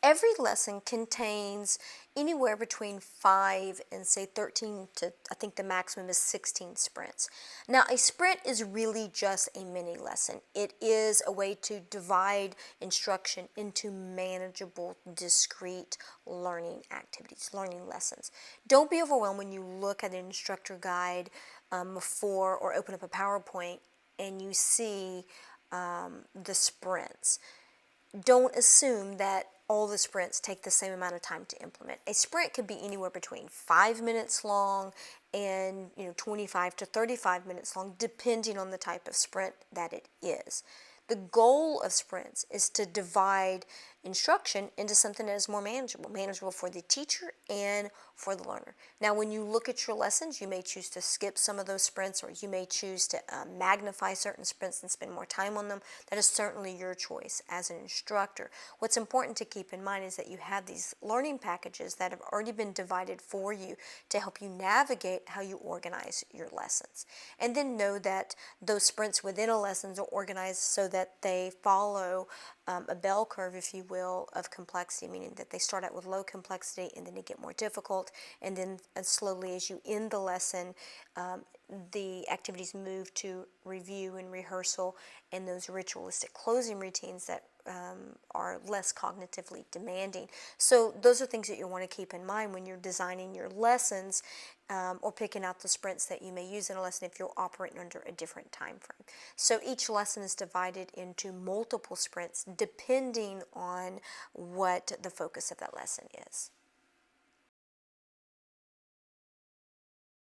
Every lesson contains anywhere between 5 and say 13 to, I think the maximum is 16 sprints. Now, a sprint is really just a mini lesson. It is a way to divide instruction into manageable, discrete learning activities, learning lessons. Don't be overwhelmed when you look at an instructor guide before or open up a PowerPoint and you see the sprints. Don't assume that all the sprints take the same amount of time to implement. A sprint could be anywhere between 5 minutes long and 25 to 35 minutes long, depending on the type of sprint that it is. The goal of sprints is to divide instruction into something that is more manageable for the teacher and for the learner. Now, when you look at your lessons, you may choose to skip some of those sprints, or you may choose to magnify certain sprints and spend more time on them. That is certainly your choice as an instructor. What's important to keep in mind is that you have these learning packages that have already been divided for you to help you navigate how you organize your lessons. And then know that those sprints within a lesson are organized so that they follow a bell curve, if you will, of complexity, meaning that they start out with low complexity and then they get more difficult, and then slowly as you end the lesson, the activities move to review and rehearsal and those ritualistic closing routines that are less cognitively demanding. So those are things that you want to keep in mind when you're designing your lessons or picking out the sprints that you may use in a lesson if you're operating under a different time frame. So each lesson is divided into multiple sprints depending on what the focus of that lesson is.